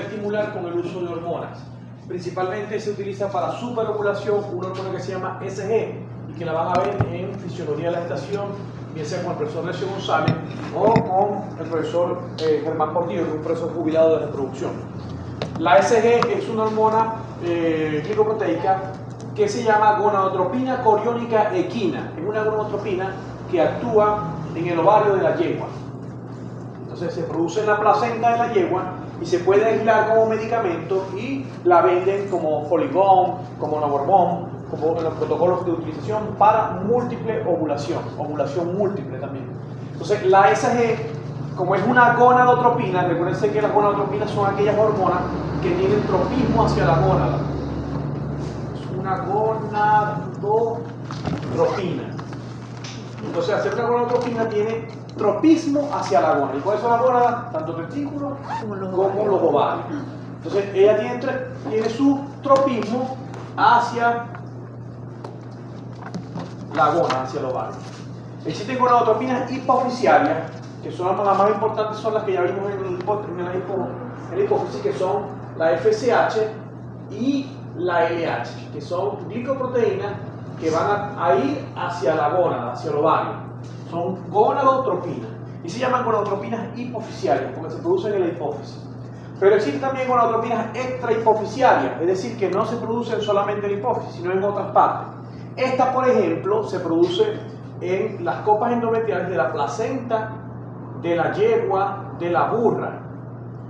estimular con el uso de hormonas. Principalmente se utiliza para superovulación una hormona que se llama SG y que la van a ver en Fisiología de la Gestación, bien sea con el profesor Lecio González o con el profesor Germán Portillo, que es un profesor jubilado de reproducción. La SG es una hormona glicoproteica que se llama gonadotropina coriónica equina. Es una gonadotropina que actúa en el ovario de la yegua. Entonces se produce en la placenta de la yegua y se puede aislar como medicamento y la venden como Folibón, como Novorbón, como en los protocolos de utilización para múltiple ovulación, ovulación múltiple también. Entonces la SG, como es una gonadotropina, recuérdense que las gonadotropinas son aquellas hormonas que tienen tropismo hacia la gónada. Es una gonadotropina. Entonces, hacer una gonadotropina tiene tropismo hacia la gónada. ¿Y cuáles son las gónadas? Tanto testículos como los ovarios. Entonces, ella tiene su tropismo hacia la gónada, hacia el ovario. Existen gonadotropinas hipoficiarias, que son las más importantes, son las que ya vimos en la hipófisis, que son la FSH y la LH, que son glicoproteínas que van a ir hacia la gónada, hacia el ovario. Son gonadotropinas. Y se llaman gonadotropinas hipoficiarias, porque se producen en la hipófisis. Pero existen también gonadotropinas extrahipofisiarias, es decir, que no se producen solamente en la hipófisis, sino en otras partes. Esta, por ejemplo, se produce en las copas endometriales de la placenta, de la yegua, de la burra.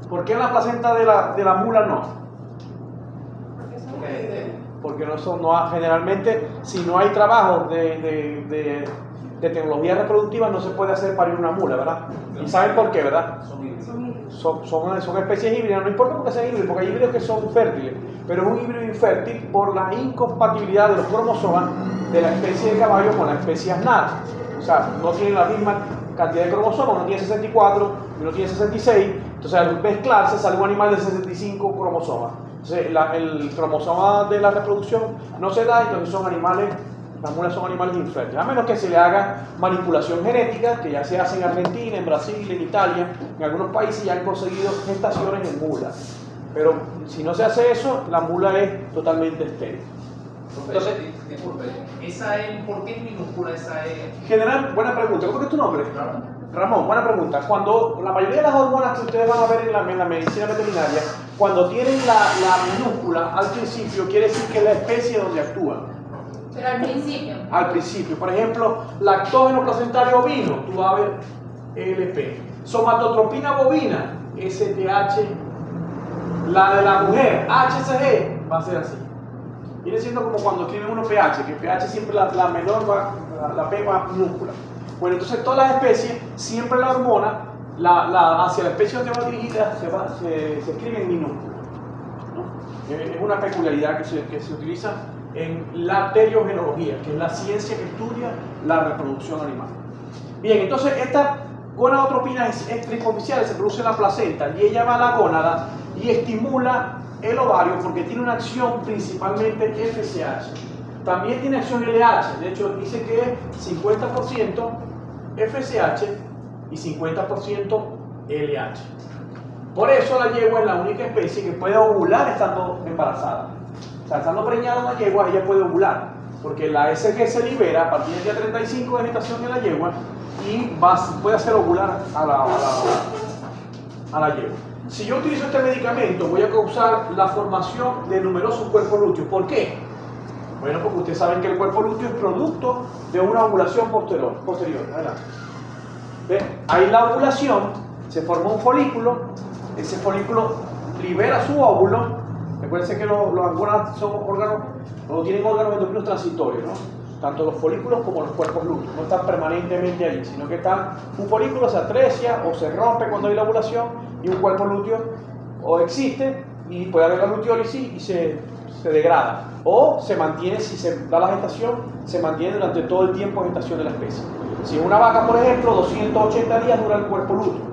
¿Por qué en la placenta de la mula no? Porque generalmente, si no hay trabajo de tecnología reproductiva, no se puede hacer parir una mula, ¿verdad? ¿Y saben por qué, verdad? Son especies híbridas, no importa porque sean híbridos, porque hay híbridos que son fértiles, pero es un híbrido infértil por la incompatibilidad de los cromosomas de la especie de caballo con la especie asnar. O sea, no tienen la misma cantidad de cromosomas, uno tiene 64 y uno tiene 66, entonces al mezclarse sale un animal de 65 cromosomas. Entonces el cromosoma de la reproducción no se da, entonces son animales, las mulas son animales infértiles, a menos que se le haga manipulación genética, que ya se hace en Argentina, en Brasil, en Italia, en algunos países ya han conseguido gestaciones en mulas. Pero si no se hace eso, la mula es totalmente estéril. Entonces, disculpe, ¿por qué es minúscula esa E? General, buena pregunta. ¿Cómo es tu nombre? Ramón, buena pregunta. Cuando la mayoría de las hormonas que ustedes van a ver en la medicina veterinaria, cuando tienen la minúscula al principio, quiere decir que es la especie donde actúa. Pero al principio. Al principio. Por ejemplo, lactógeno placentario ovino, tú vas a ver LP. Somatotropina bovina, STH. La de la mujer, HCG, va a ser así. Viene siendo como cuando escriben uno pH, que pH siempre la menor va, la P va minúscula. Bueno, entonces todas las especies, siempre la hormona, hacia la especie donde va dirigida, se escribe en minúscula, ¿no? Es una peculiaridad que se utiliza en la teriogenología, que es la ciencia que estudia la reproducción animal. Bien, entonces esta gonadotropina es extrahipoficial, se produce en la placenta y ella va a la gónada y estimula el ovario porque tiene una acción principalmente FSH. También tiene acción LH, de hecho dice que es 50% FSH y 50% LH. Por eso la yegua es la única especie que puede ovular estando embarazada. O sea, estando preñada una yegua, ella puede ovular, porque la SG se libera a partir del día 35 de gestación de la yegua y puede hacer ovular a la yegua. Si yo utilizo este medicamento, voy a causar la formación de numerosos cuerpos lúteos. ¿Por qué? Bueno, porque ustedes saben que el cuerpo lúteo es producto de una ovulación posterior. Adelante. ¿Ven? Ahí la ovulación, se forma un folículo, ese folículo libera su óvulo. Recuerden que los órganos son órganos, no tienen órganos endocrinos transitorios, ¿no? Tanto los folículos como los cuerpos lúteos, no están permanentemente allí, sino que un folículo se atresia o se rompe cuando hay la ovulación y un cuerpo lúteo o existe y puede haber la luteólisis y se degrada, o se mantiene, si se da la gestación, se mantiene durante todo el tiempo de gestación de la especie. Si una vaca, por ejemplo, 280 días dura el cuerpo lúteo,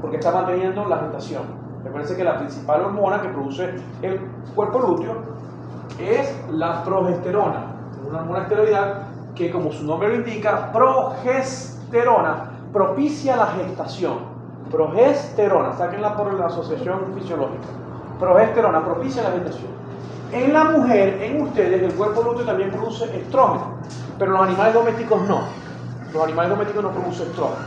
porque está manteniendo la gestación. Recuerden que la principal hormona que produce el cuerpo lúteo es la progesterona, una hormona esteroidal que, como su nombre lo indica, progesterona, propicia la gestación. Progesterona, sáquenla por la asociación fisiológica. progesterona propicia la gestación. En la mujer, en ustedes, el cuerpo lúteo también produce estrógeno, pero los animales domésticos no. Los animales domésticos no producen estrógeno,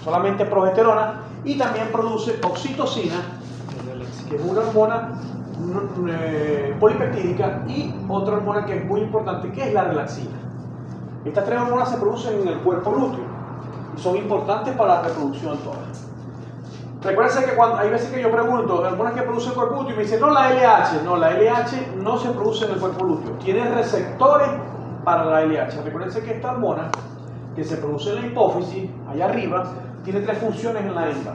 solamente progesterona, y también produce oxitocina, que es una hormona polipeptídica, y otra hormona que es muy importante, que es la relaxina. Estas tres hormonas se producen en el cuerpo lúteo y son importantes para la reproducción todas. Recuerden que cuando hay veces que yo pregunto, hormonas que produce el cuerpo lúteo, y me dicen, no, la LH. No, la LH no se produce en el cuerpo lúteo. Tiene receptores para la LH. Recuerden que esta hormona, que se produce en la hipófisis, allá arriba, tiene tres funciones en la hembra: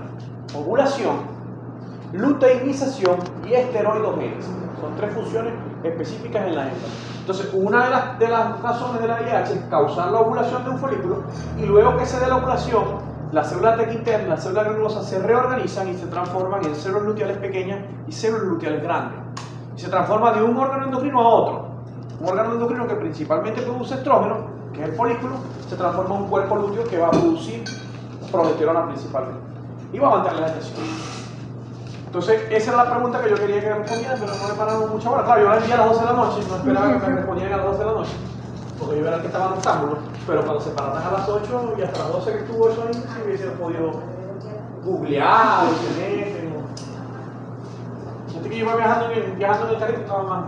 ovulación, luteinización y esteroidogénesis. Son tres funciones específicas en la hembra. Entonces, una de las razones de la LH es causar la ovulación de un folículo, y luego que se dé la ovulación, las células internas, las células granulosas se reorganizan y se transforman en células luteales pequeñas y células luteales grandes. Y se transforma de un órgano endocrino a otro. Un órgano endocrino que principalmente produce estrógeno, que es el folículo, se transforma en un cuerpo lúteo que va a producir progesterona principalmente. Y va a mantener la gestación. Entonces, esa era la pregunta que yo quería que respondieran, pero no me pararon mucha hora. Claro, yo la envié a las 12 de la noche, no esperaba que me respondieran a las 12 de la noche, porque yo era el que estaba noctámbulo, pero cuando se pararan a las 8 y hasta las 12 que estuvo eso ahí, si hubiesen podido googlear, internet, gente que yo iba viajando en el carrito estaba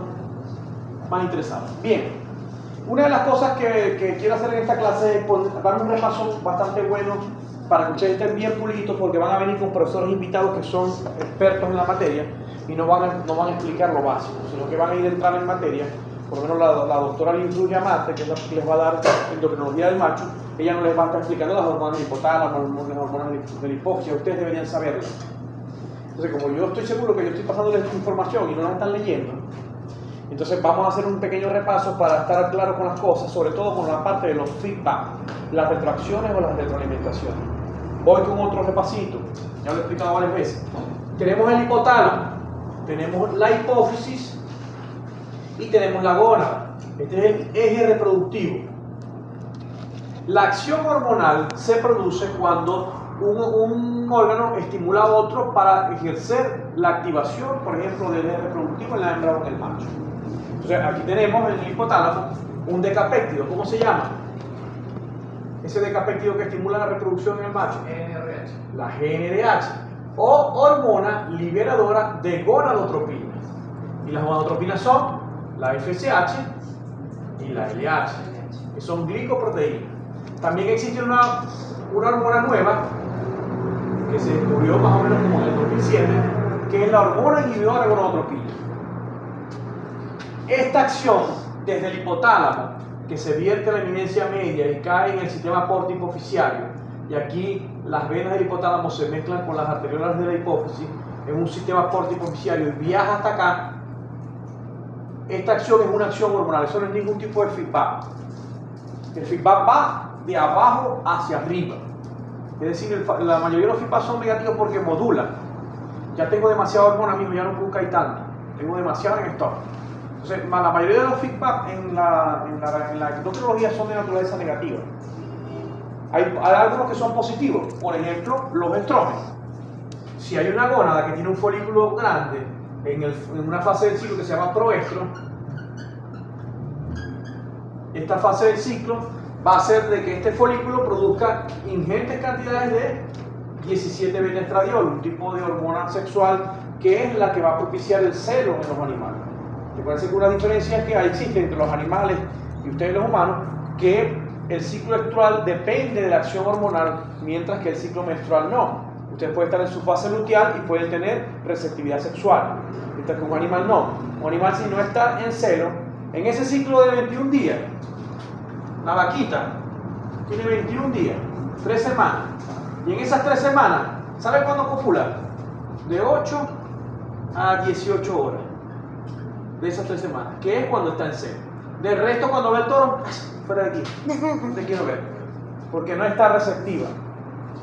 más interesado. Bien, una de las cosas que quiero hacer en esta clase es dar un repaso bastante bueno para que ustedes estén bien pulidos, porque van a venir con profesores invitados que son expertos en la materia y no van a explicar lo básico, sino que van a ir a entrar en materia. Por lo menos la doctora Lindru Yamate, que es la que les va a dar endocrinología del macho, ella no les va a estar explicando las hormonas del hipotálamo, las hormonas de la hipófisis, ustedes deberían saberlas. Entonces, como yo estoy seguro que yo estoy pasándoles información y no las están leyendo, entonces vamos a hacer un pequeño repaso para estar claro con las cosas, sobre todo con la parte de los feedback, las retroacciones o las retroalimentaciones. Voy con otro repasito, ya lo he explicado varias veces. Tenemos el hipotálamo, tenemos la hipófisis y tenemos la gónada. Este es el eje reproductivo. La acción hormonal se produce cuando un órgano estimula a otro para ejercer la activación, por ejemplo, del eje reproductivo en la hembra o en el macho. Entonces, aquí tenemos en el hipotálamo un decapéptido. ¿Cómo se llama? Ese decapéptido que estimula la reproducción en el macho. GnRH. La GnRH, o hormona liberadora de gonadotropina. Y las gonadotropinas son la FSH y la LH, que son glicoproteínas. También existe una hormona nueva que se descubrió más o menos como en el 2007, que es la hormona inhibidora de gonadotropina. Esta acción desde el hipotálamo, que se vierte a la eminencia media y cae en el sistema porto-hipofisiario, y aquí las venas del hipotálamo se mezclan con las arteriolas de la hipófisis en un sistema porto-hipofisiario y viaja hasta acá. Esta acción es una acción hormonal, eso no es ningún tipo de feedback. El feedback va de abajo hacia arriba. Es decir, la mayoría de los feedback son negativos porque modulan. Ya tengo demasiada hormona, mismo, ya no puedo caer tanto. Tengo demasiado en stock. Entonces, la mayoría de los feedback en la endocrinología son de naturaleza negativa. Hay algunos que son positivos, por ejemplo, los estrógenos. Si hay una gónada que tiene un folículo grande en una fase del ciclo que se llama proestro, esta fase del ciclo va a hacer de que este folículo produzca ingentes cantidades de 17 beta-estradiol, un tipo de hormona sexual que es la que va a propiciar el celo en los animales. Recuerden que una diferencia que existe entre los animales y ustedes los humanos, que el ciclo estrual depende de la acción hormonal, mientras que el ciclo menstrual no. Ustedes pueden estar en su fase luteal y pueden tener receptividad sexual, mientras que un animal no. Un animal, si no está en celo, en ese ciclo de 21 días, la vaquita tiene 21 días, 3 semanas, y en esas 3 semanas, ¿sabe cuándo copula? De 8 a 18 horas de esas 3 semanas, que es cuando está en celo. Del resto, cuando ve el toro, fuera de aquí, no te quiero ver, porque no está receptiva.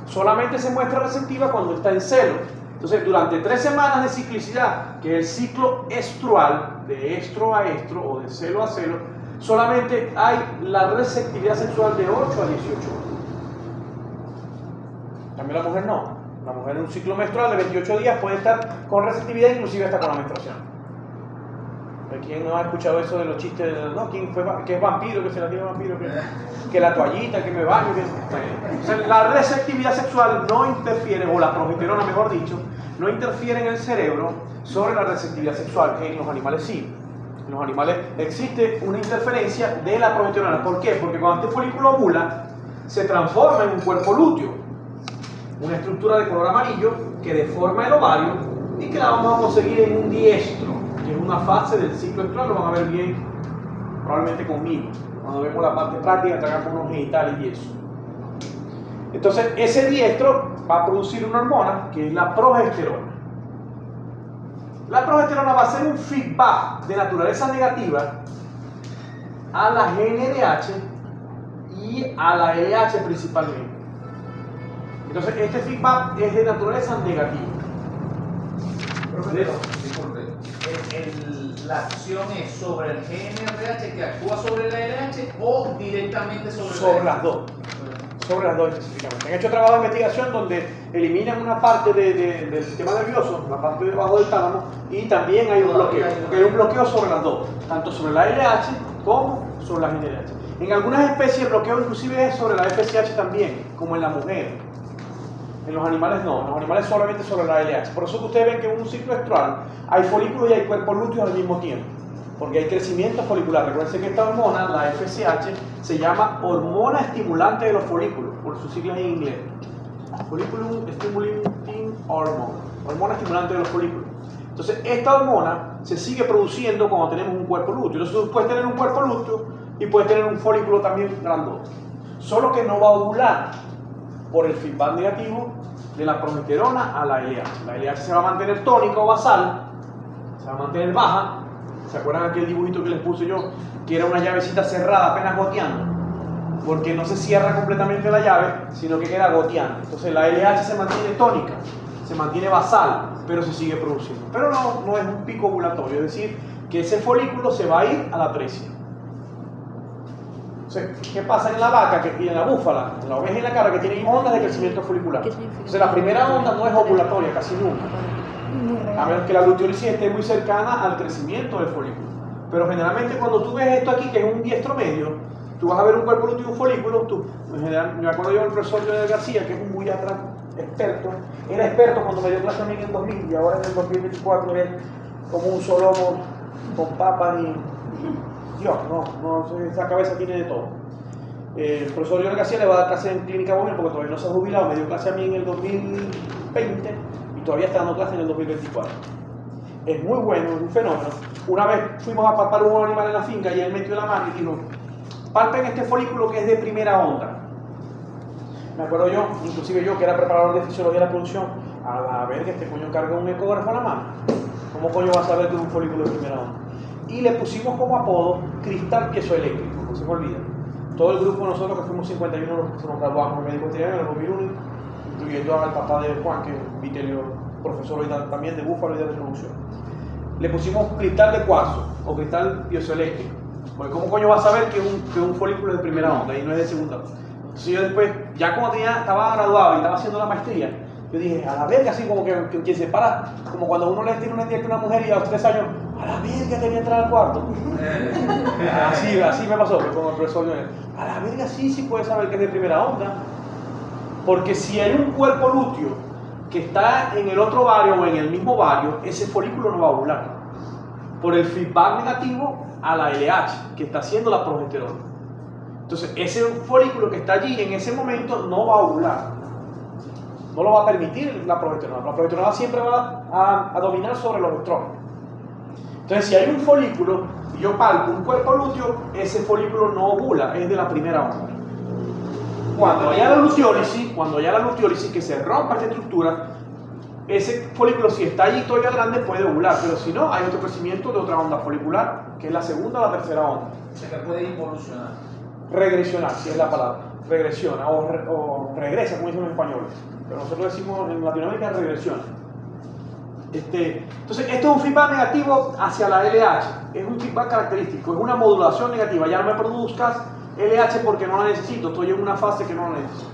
Solamente se muestra receptiva cuando está en celo. Entonces, durante 3 semanas de ciclicidad, que es el ciclo estrual, de estro a estro o de celo a celo, solamente hay la receptividad sexual de 8 a 18 horas. También la mujer no. La mujer en un ciclo menstrual de 28 días puede estar con receptividad, inclusive hasta con la menstruación. ¿Quién no ha escuchado eso de los chistes de no, quién fue, que es vampiro, que se la tiene vampiro, que la toallita, que me baño? O sea, la receptividad sexual no interfiere, o la progesterona mejor dicho, no interfiere en el cerebro sobre la receptividad sexual, que en los animales sí. En los animales existe una interferencia de la progesterona. ¿Por qué? Porque cuando este folículo ovula, se transforma en un cuerpo lúteo, una estructura de color amarillo que deforma el ovario y que la vamos a conseguir en un diestro, que es una fase del ciclo menstrual. Lo van a ver bien probablemente conmigo cuando vemos la parte práctica, que hagamos unos genitales y eso. Entonces ese diestro va a producir una hormona que es la progesterona. La progesterona va a ser un feedback de naturaleza negativa a la GnRH y a la LH principalmente. Entonces este feedback es de naturaleza negativa. Disculpe, la acción es sobre el GnRH que actúa sobre la LH o directamente sobre las dos. Sobre las dos específicamente. Han hecho trabajo de investigación donde eliminan una parte del sistema nervioso, la parte de debajo del tálamo, y también hay un bloqueo. Hay un bloqueo sobre las dos, tanto sobre la LH como sobre la GnRH. En algunas especies el bloqueo inclusive es sobre la FSH también, como en la mujer. En los animales no, en los animales solamente sobre la LH. Por eso que ustedes ven que en un ciclo menstrual hay folículos y hay cuerpos lúteos al mismo tiempo, porque hay crecimiento folicular. Recuerden que esta hormona, la FSH, se llama hormona estimulante de los folículos, por sus siglas en inglés. Folliculum Stimulating Hormone, hormona estimulante de los folículos. Entonces, esta hormona se sigue produciendo cuando tenemos un cuerpo lúteo. Entonces, tú puedes tener un cuerpo lúteo y puedes tener un folículo también grandote. Solo que no va a ovular por el feedback negativo de la progesterona a la LH. La LH se va a mantener tónica o basal, se va a mantener baja. ¿Se acuerdan aquel dibujito que les puse yo? Que era una llavecita cerrada, apenas goteando. Porque no se cierra completamente la llave, sino que queda goteando. Entonces la LH se mantiene tónica, se mantiene basal, pero se sigue produciendo. Pero no es un pico ovulatorio, es decir, que ese folículo se va a ir a la atresia. Entonces, ¿qué pasa en la vaca y en la búfala, en la oveja y en la cabra, que tienen ondas de crecimiento folicular? Entonces la primera onda no es ovulatoria, casi nunca. A menos que la luteólisis esté muy cercana al crecimiento del folículo. Pero generalmente cuando tú ves esto aquí, que es un diestro medio, tú vas a ver un cuerpo lúteo y un folículo. Me acuerdo yo del profesor Leonel García, que es un muy experto. Era experto cuando me dio clase a mí en el 2000 y ahora en el 2024 es como un solomo con papas y... Dios, esa cabeza tiene de todo. El profesor Leonel García le va a dar clase en clínica bovina porque todavía no se ha jubilado. Me dio clase a mí en el 2020 y todavía está dando clase en el 2024. Es muy bueno, es un fenómeno. Una vez fuimos a palpar un animal en la finca y él metió la mano y dijo: palpen este folículo que es de primera onda. Me acuerdo yo, inclusive yo que era preparador de fisiología de la producción, a la verga, este coño carga un ecógrafo a la mano. ¿Cómo coño va a saber que es un folículo de primera onda? Y le pusimos como apodo cristal piezoeléctrico, no se me olvida. Todo el grupo de nosotros, que fuimos 51 los que nos graduamos en médico veterinario en el 2001, incluyendo al papá de Juan, que es Vitelio, profesor hoy también de búfalo y de reproducción. Le pusimos cristal de cuarzo o cristal piezoeléctrico. Porque ¿cómo coño va a saber que un folículo es de primera onda y no es de segunda onda? Entonces yo después, ya como estaba graduado y estaba haciendo la maestría, yo dije, a la verga, así como que se para, como cuando uno le tiene una indirecta a una mujer y a los 3 años, a la verga tenía que entrar al cuarto. Así me pasó con el profesor Leonel. A la verga sí puede saber que es de primera onda. Porque si hay un cuerpo lúteo que está en el otro ovario o en el mismo ovario, ese folículo no va a ovular. Por el feedback negativo a la LH, que está haciendo la progesterona. Entonces, ese folículo que está allí en ese momento no va a ovular. No lo va a permitir la progesterona. La progesterona siempre va a dominar sobre los estrógenos. Entonces, si hay un folículo y yo palpo un cuerpo lúteo, ese folículo no ovula, es de la primera onda. Cuando haya la luteólisis, que se rompa esta estructura, ese folículo, si está allí todavía grande, puede ovular, pero si no, hay otro crecimiento de otra onda folicular, que es la segunda o la tercera onda. O sea, que puede involucionar. Regresionar, si es la palabra. Regresiona o regresa, como dicen en español. Pero nosotros decimos en Latinoamérica regresiona. Entonces, esto es un feedback negativo hacia la LH. Es un feedback característico, es una modulación negativa. Ya no me produzcas LH porque no la necesito, estoy en una fase que no la necesito.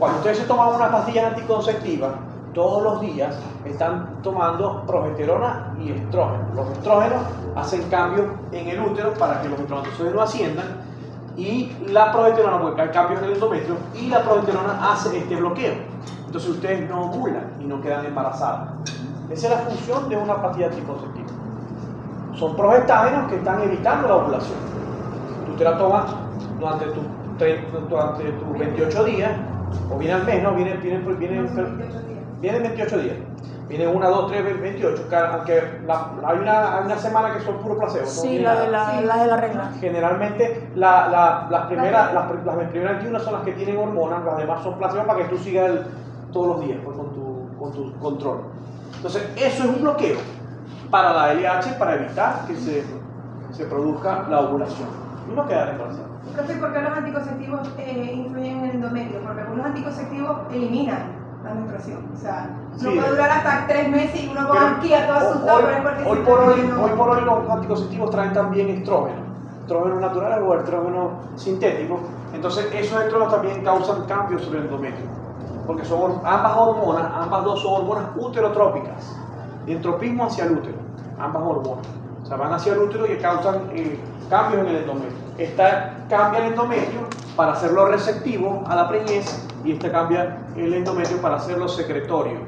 Cuando ustedes se toman unas pastillas anticonceptivas, todos los días están tomando progesterona y estrógeno. Los estrógenos hacen cambios en el útero para que los espermatozoides no asciendan, y la progesterona, porque hay cambios en el endometrio, y la progesterona hace este bloqueo. Entonces ustedes no ovulan y no quedan embarazadas. Esa es la función de una pastilla anticonceptiva. Son progestágenos que están evitando la ovulación. Tú te la tomas durante tus 28 días, o viene al mes, ¿no? Vienen 28 días. Vienen 1, 2, 3, 28. Aunque hay una semana que son puro placebo. Sí, la de la regla. Generalmente las primeras 21 son las que tienen hormonas, las demás son placebo para que tú sigas todos los días pues, con tu control. Entonces, eso es un bloqueo para la LH para evitar que se produzca la ovulación y no quedar embarazada. Profe, ¿por qué los anticonceptivos influyen en el endometrio? Porque algunos anticonceptivos eliminan la menstruación. O sea, no Sí, puede durar hasta 3 meses y uno va pero aquí a todo asustado, pero es porque hoy simplemente por hoy los anticonceptivos traen también estrógenos naturales o estrógenos sintéticos. Entonces esos estrógenos también causan cambios sobre el endometrio, porque son ambas dos son hormonas uterotrópicas, de entropismo hacia el útero, ambas hormonas. O sea, van hacia el útero y causan cambios en el endometrio. Esta cambia el endometrio para hacerlo receptivo a la preñez, y esta cambia el endometrio para hacerlo secretorio.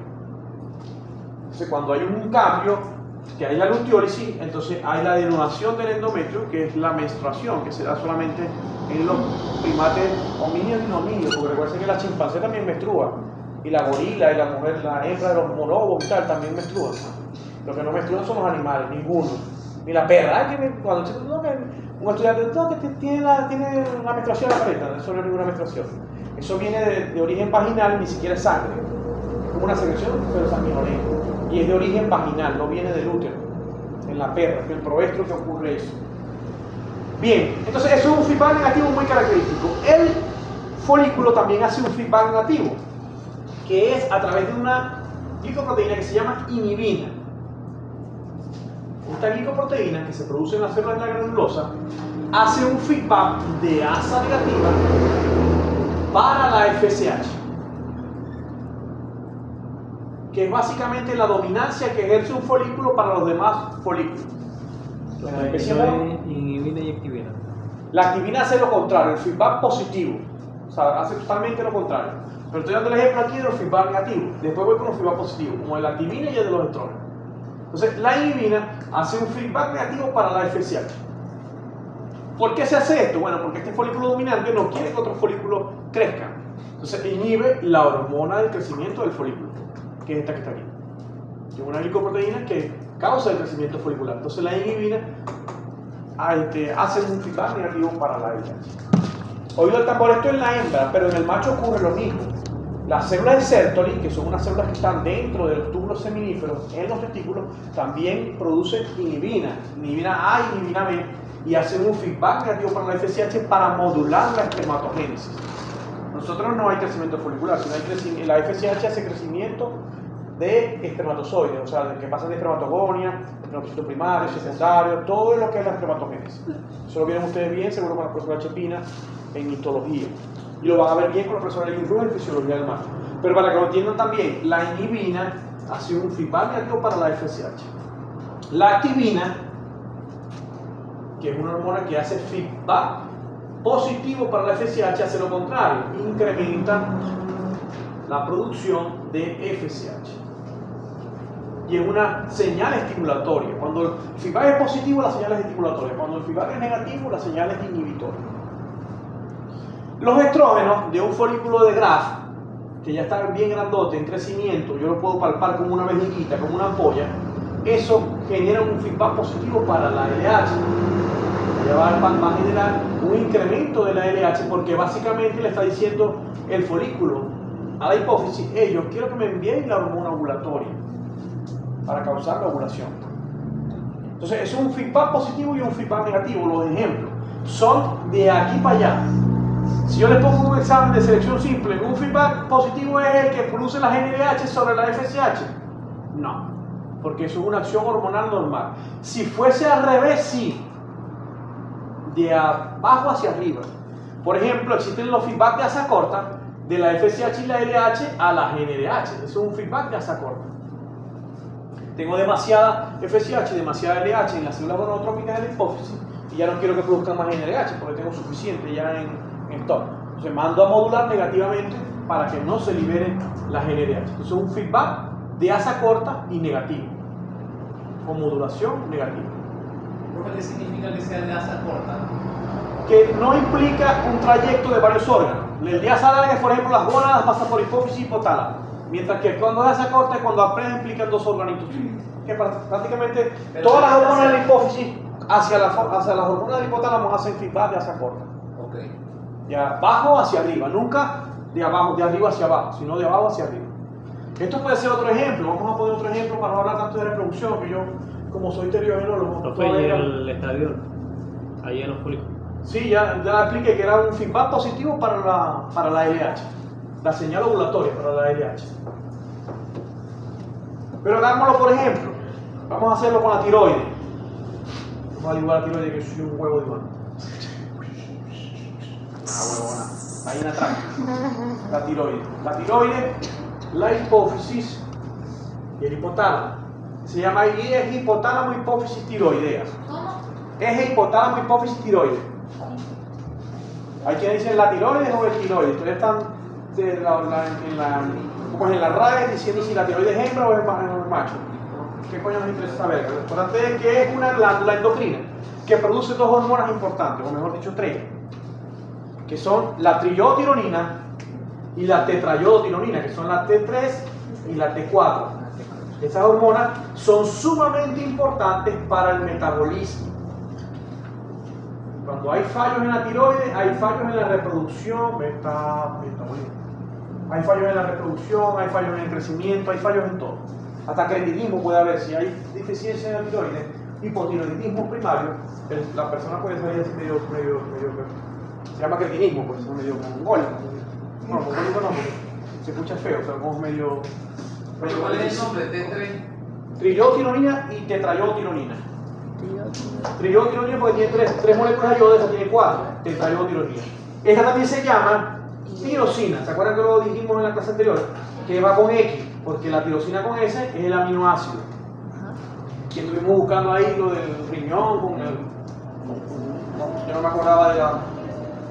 Entonces, cuando hay un cambio, que hay la luteólisis, entonces hay la denudación del endometrio, que es la menstruación, que se da solamente en los primates homínidos y no homínidos, porque recuerden que la chimpancé también menstrua, y la gorila y la mujer, la hembra de los bonobos y tal, también menstruan. Lo que no menstruan son los animales, ninguno. Ni la perra, cuando un estudiante que tiene la menstruación en la frente, eso no es ninguna menstruación. Eso viene de origen vaginal, ni siquiera es sangre. Es como una secreción, pero sanguinolenta. Y es de origen vaginal, no viene del útero. En la perra, que el proestro que ocurre eso. Bien, entonces eso es un feedback negativo muy característico. El folículo también hace un feedback negativo, que es a través de una glicoproteína que se llama inhibina. Esta glicoproteína que se produce en las células de la granulosa hace un feedback de asa negativa para la FSH, que es básicamente la dominancia que ejerce un folículo para los demás folículos. Inhibina y activina. La activina hace lo contrario, el feedback positivo, o sea, hace totalmente lo contrario. Pero estoy dando el ejemplo aquí de los feedback negativos, después voy con los feedback positivos, como el activina y el de los estrógenos. Entonces, la inhibina hace un feedback negativo para la FSH. ¿Por qué se hace esto? Bueno, porque este folículo dominante no quiere que otros folículos crezcan. Entonces, inhibe la hormona del crecimiento del folículo, que es esta que está aquí. Es una glicoproteína que causa el crecimiento folicular. Entonces, la inhibina hace un feedback negativo para la LH. Oído el tambor, esto en la hembra, pero en el macho ocurre lo mismo. Las células de Sertoli, que son unas células que están dentro de los túbulos seminíferos en los testículos, también producen inhibina A y inhibina B, y hacen un feedback negativo para la FSH para modular la espermatogénesis. Nosotros no hay crecimiento folicular, sino la FSH hace crecimiento de espermatozoides, o sea, que pasan de espermatogonia, espermatocito primario, secundario, todo lo que es la espermatogénesis. Eso lo vieron ustedes bien, seguro con la profesora Chepina en histología. Y lo van a ver bien con la profesora Lynn Rubio en fisiología del macho. Pero para que lo entiendan también, la inhibina hace un feedback negativo para la FSH. La activina, que es una hormona que hace feedback positivo para la FSH, hace lo contrario, incrementa la producción de FSH. Y es una señal estimulatoria. Cuando el feedback es positivo, la señal es estimulatoria. Cuando el feedback es negativo, la señal es inhibitoria. Los estrógenos de un folículo de Graf, que ya está bien grandote, en crecimiento, yo lo puedo palpar como una vejiguita, como una ampolla, eso genera un feedback positivo para la LH. Va a generar un incremento de la LH, porque básicamente le está diciendo el folículo a la hipófisis: yo quiero que me envíen la hormona ovulatoria para causar la ovulación. Entonces es un feedback positivo y un feedback negativo. Los ejemplos son de aquí para allá. Si yo les pongo un examen de selección simple, un feedback positivo es el que produce la GnRH sobre la FSH. No, porque eso es una acción hormonal normal. Si fuese al revés, sí, de abajo hacia arriba. Por ejemplo, existen los feedback de asa corta, de la FSH y la LH a la GNRH. Eso es un feedback de asa corta. Tengo demasiada FSH y demasiada LH en las células gonadotrópicas de la hipófisis y ya no quiero que produzcan más GNRH porque tengo suficiente ya en stock. Entonces mando a modular negativamente para que no se libere la GNRH. Entonces es un feedback de asa corta y negativo, con modulación negativa. ¿Qué significa que sea de asa corta? Que no implica un trayecto de varios órganos. El de asa larga, por ejemplo, las gónadas pasan por hipófisis y hipotálamo. Mientras que cuando es asa corta es cuando apenas implican dos organitos. Que prácticamente todas las hormonas de la hipófisis hacia las hormonas del hipotálamo hacen feedback de asa corta. Ok. De abajo hacia arriba, nunca de arriba hacia abajo, sino de abajo hacia arriba. Esto puede ser otro ejemplo. Vamos a poner otro ejemplo para no hablar tanto de reproducción, que yo, como soy terigenólogo, No fue en el estadio, ahí en los folículos. sí, ya expliqué que era un feedback positivo para la LH, la señal ovulatoria para la LH. Pero hagámoslo por ejemplo, vamos a hacerlo con la tiroides. Vamos a dibujar la tiroides, que soy un huevo de igual. Huevona, ahí en atrás. La tiroides, la hipófisis y el hipotálamo. Se llama ahí es hipotálamo hipófisis tiroidea. ¿Cómo? Eje hipotálamo hipófisis tiroides. Hay quienes dicen la tiroides o el tiroides. Ustedes están en la RAE diciendo si la tiroides es hembra o es macho. ¿Qué coño nos interesa saber? Lo importante es que es una glándula endocrina que produce dos hormonas importantes, o mejor dicho, tres, que son la triiotironina y la tetraiodotironina, que son la T3 y la T4. Esas hormonas son sumamente importantes para el metabolismo. Cuando hay fallos en la tiroides, hay fallos en la reproducción, hay fallos en la reproducción, hay fallos en el crecimiento, hay fallos en todo. Hasta cretinismo puede haber, si hay deficiencia en la tiroides, hipotiroidismo primario, la persona puede salir así medio se llama cretinismo, pues es medio mongólico. Bueno, mongólico no, porque se escucha feo, pero como medio ¿Cuál es el nombre? T3. Triiotironina y tetraiotironina. Triiotironina porque tiene tres moléculas de yodo, esa tiene 4, tetraiotironina. Esta también se llama tirosina, ¿se acuerdan que lo dijimos en la clase anterior? Que va con X, porque la tirosina con S es el aminoácido. Y estuvimos buscando ahí lo del riñón, yo no me acordaba de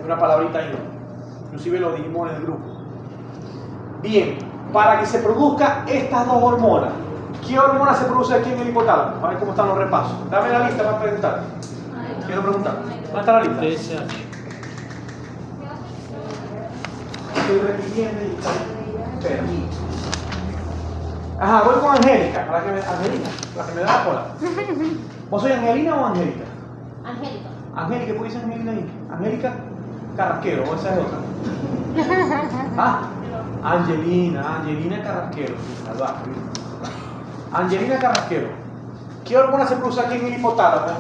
una palabrita ahí, inclusive lo dijimos en el grupo. Bien, para que se produzca estas dos hormonas, ¿qué hormona se produce aquí en el hipotálamo? A ver cómo están los repasos. Dame la lista para preguntar. Quiero preguntar. ¿Dónde está la lista? TSH. Estoy repitiendo y permito. Ajá, voy con Angélica, Angelina, la que me da la cola. ¿Vos sois Angelina o Angélica? Angélica. Angélica, ¿qué puede decir Angelina ahí? Angélica Carrasquero, o esa es otra. Ah, Angelina Carrasquero. Angelina Carrasquero. ¿Qué hormona se produce aquí en el hipotálamo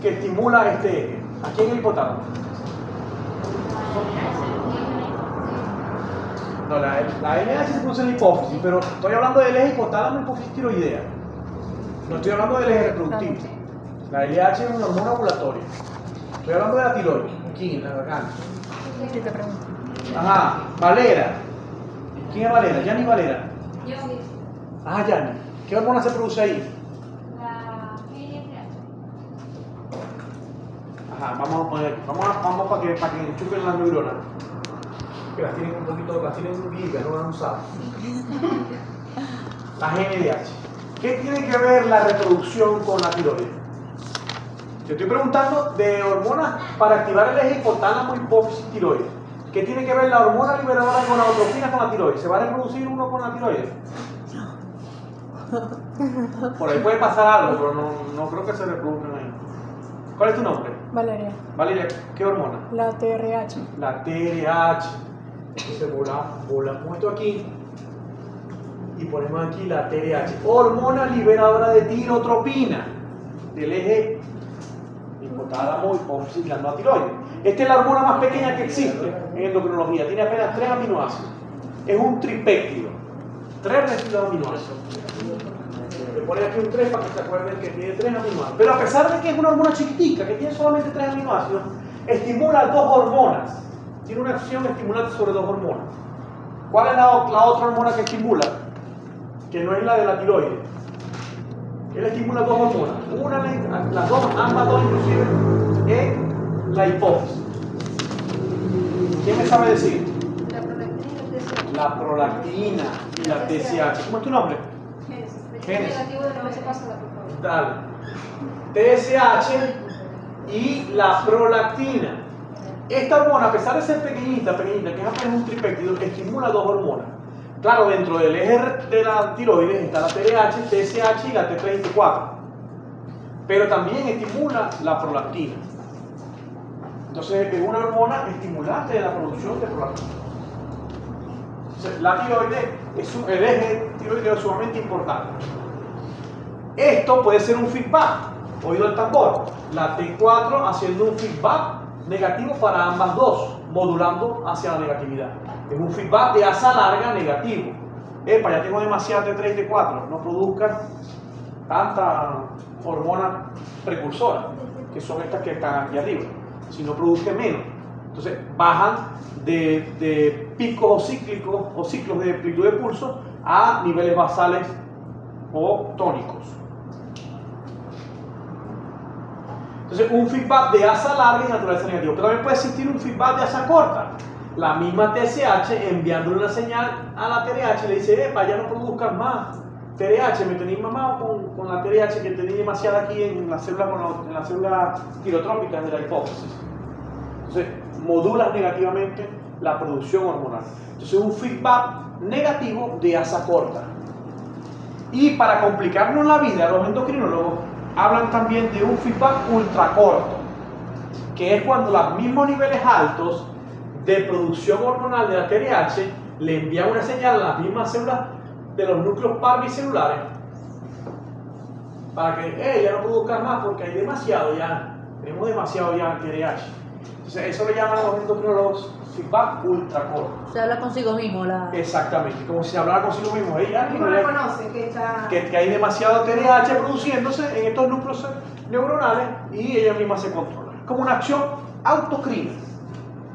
que estimula este eje? Aquí en el hipotálamo. No, la LH se produce en la hipófisis, pero estoy hablando del eje hipotálamo hipófisis tiroidea. No estoy hablando del eje reproductivo. La LH es una hormona ovulatoria. Estoy hablando de la tiroides, aquí en la garganta. Sí, te pregunto. Ajá, Valera. ¿Quién es Valera? Yani Valera. Yo. Ah, Yani. ¿Qué hormona se produce ahí? La GNRH. Ajá, vamos para que enchufen las neuronas. Que las tienen un poquito, las tienen vivas, no las han usado. La GNRH. ¿Qué tiene que ver la reproducción con la tiroides? Te estoy preguntando de hormonas para activar el eje hipotálamo hipófisis tiroides. ¿Qué tiene que ver la hormona liberadora de gonadotropina con la tiroides? ¿Se va a reproducir uno con la tiroides? Por ahí puede pasar algo, pero no creo que se reproduzcan ahí. ¿Cuál es tu nombre? Valeria. Valeria, ¿qué hormona? La TRH. La TRH. Entonces volamos esto aquí y ponemos aquí la TRH. Hormona liberadora de tirotropina del eje hipotálamo hipófisis glándula tiroides. Esta es la hormona más pequeña que existe en endocrinología. Tiene apenas 3 aminoácidos. Es un tripéptido. 3 residuos de aminoácidos. Le pone aquí un 3 para que se acuerden que tiene 3 aminoácidos. Pero a pesar de que es una hormona chiquitica, que tiene solamente 3 aminoácidos, estimula 2 hormonas tiene una acción estimulante sobre dos hormonas. ¿Cuál es la otra hormona que estimula? Que no es la de la tiroides. Él estimula dos hormonas. Las dos, ambas dos inclusive, en la hipófisis. ¿Quién me sabe decir? La prolactina y el TSH. La prolactina y la TSH. ¿Cómo es tu nombre? Génesis. Negativo de no se pasa la por favor. Dale. TSH y la prolactina. Esta hormona, a pesar de ser pequeñita, que es apenas un tripéptido, estimula dos hormonas. Claro, dentro del eje de la tiroides está la TDH, TSH y la T34. Pero también estimula la prolactina. Entonces es una hormona estimulante de la producción de prolactina. Entonces, la tiroides el eje tiroideo es sumamente importante. Esto puede ser un feedback, oído el tambor. La T4 haciendo un feedback negativo para ambas dos, modulando hacia la negatividad. Es un feedback de asa larga negativo. Epa, ya tengo demasiada T3 y T4, no produzcan tanta hormona precursora, que son estas que están aquí arriba, sino produzcan menos. Entonces bajan de picos o ciclos de amplitud de pulso a niveles basales o tónicos. Entonces, un feedback de asa larga y naturaleza negativa. Pero también puede existir un feedback de asa corta. La misma TSH enviándole una señal a la TDH le dice, epa, ya no produzcas más TDH, me tenéis mamado con la TDH que tenéis demasiada aquí en la célula tirotrópica de la hipófisis. Entonces, modulas negativamente la producción hormonal. Entonces, un feedback negativo de asa corta. Y para complicarnos la vida, los endocrinólogos hablan también de un feedback ultracorto, que es cuando los mismos niveles altos de producción hormonal de la TDH le envían una señal a las mismas células de los núcleos parbicelulares para que ya no produzcan más porque hay demasiado ya, tenemos demasiado ya TDH. Entonces eso le llaman a los endocrinólogos feedback ultracorto. Se habla consigo mismo Exactamente, como si se hablara consigo mismo. No reconoce que está... Que hay demasiado TDH produciéndose en estos núcleos neuronales y ella misma se controla. Es como una acción autocrina.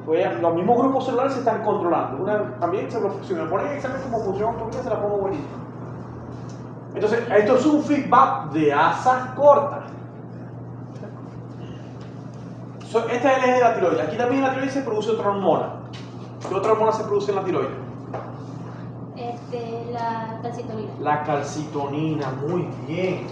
Pues los mismos grupos celulares se están controlando. También si me ponen examen como función autocrina se la pongo buenísima. Entonces, esto es un feedback de asas cortas. Este es el eje de la tiroides. Aquí también en la tiroides se produce otra hormona. ¿Qué otra hormona se produce en la tiroides? La calcitonina. La calcitonina, muy bien.